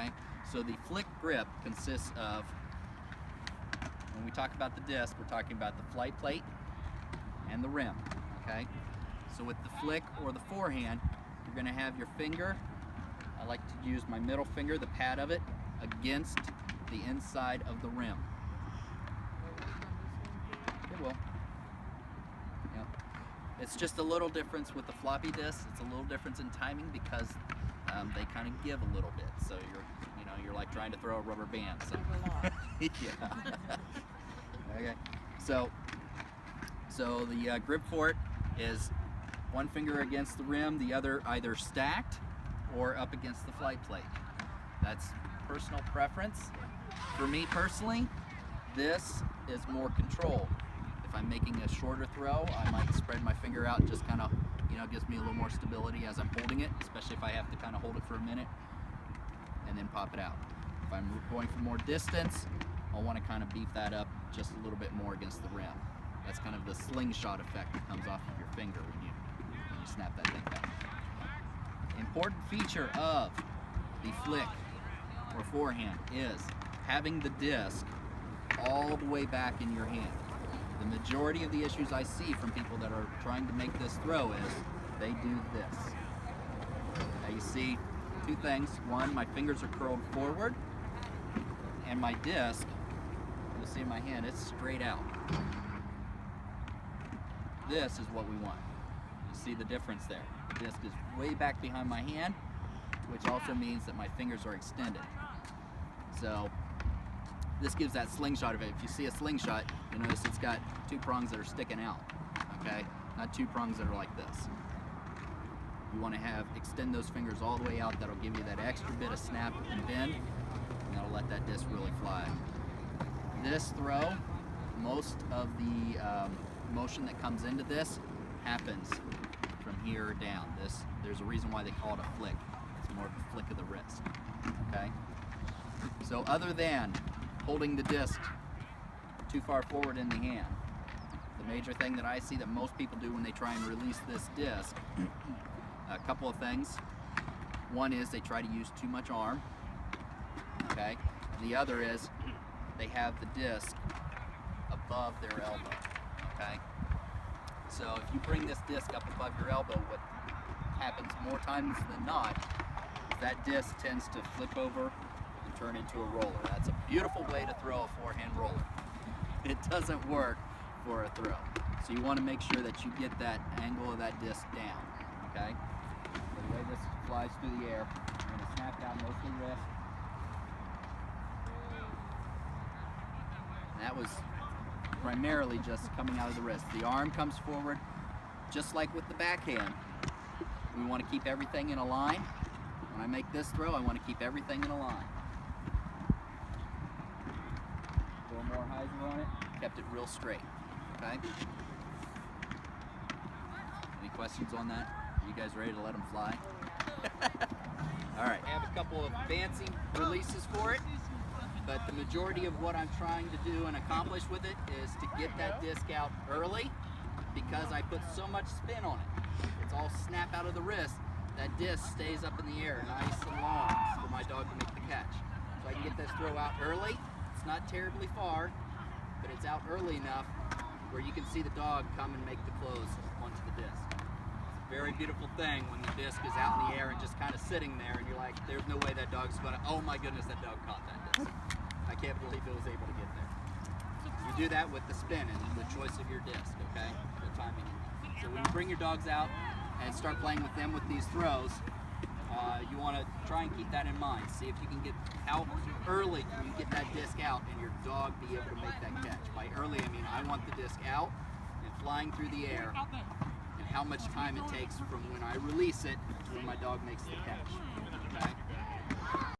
okay? So the flick grip consists of, when we talk about the disc, we're talking about the flight plate and the rim, okay? So with the flick or the forehand, you're gonna have your finger, I like to use my middle finger, the pad of it, against the inside of the rim. It will. Yep. It's just a little difference with the floppy disc. It's a little difference in timing because they kind of give a little bit. So you're like trying to throw a rubber band. So. Yeah. Okay. So the grip for it is one finger against the rim, the other either stacked or up against the flight plate. That's personal preference. For me personally, this is more control. If I'm making a shorter throw, I might spread my finger out and just kind of, gives me a little more stability as I'm holding it, especially if I have to kind of hold it for a minute and then pop it out. If I'm going for more distance, I'll want to kind of beef that up just a little bit more against the rim. That's kind of the slingshot effect that comes off of your finger when you snap that thing back. Important feature of the flick or forehand is having the disc all the way back in your hand. The majority of the issues I see from people that are trying to make this throw is they do this. Now you see two things. One, my fingers are curled forward, and my disc, you'll see in my hand, it's straight out. This is what we want. You see the difference there. The disc is way back behind my hand, which also means that my fingers are extended. So this gives that slingshot of it. If you see a slingshot, you notice it's got two prongs that are sticking out, okay? Not two prongs that are like this. You want to extend those fingers all the way out. That'll give you that extra bit of snap and bend, and that'll let that disc really fly. This throw, most of the motion that comes into this happens from here down. There's a reason why they call it a flick. It's more of a flick of the wrist, okay? So other than holding the disc too far forward in the hand, the major thing that I see that most people do when they try and release this disc, a couple of things. One is they try to use too much arm, okay? And the other is they have the disc above their elbow, okay? So if you bring this disc up above your elbow, what happens more times than not is that disc tends to flip over and turn into a roller. That's a beautiful way to throw a forehand roller. It doesn't work for a throw. So you want to make sure that you get that angle of that disc down, okay? So the way this flies through the air, I'm going to snap down mostly wrist. And that was primarily just coming out of the wrist. The arm comes forward, just like with the backhand. We want to keep everything in a line. When I make this throw, I want to keep everything in a line. A little more hyzer on it, kept it real straight, okay? Any questions on that? Are you guys ready to let them fly? All right, I have a couple of fancy releases for it. But the majority of what I'm trying to do and accomplish with it is to get that disc out early because I put so much spin on it. It's all snap out of the wrist. That disc stays up in the air nice and long for my dog to make the catch. So I can get this throw out early. It's not terribly far, but it's out early enough where you can see the dog come and make the close onto the disc. It's a very beautiful thing when the disc is out in the air and just kind of sitting there and you're like, there's no way that dog's gonna, oh my goodness, that dog caught that disc. I can't believe it was able to get there. You do that with the spin and the choice of your disc, okay? The timing. So when you bring your dogs out and start playing with them with these throws, you want to try and keep that in mind. See if you can get how early can you get that disc out and your dog be able to make that catch. By early, I mean I want the disc out and flying through the air, and how much time it takes from when I release it to when my dog makes the catch. Okay?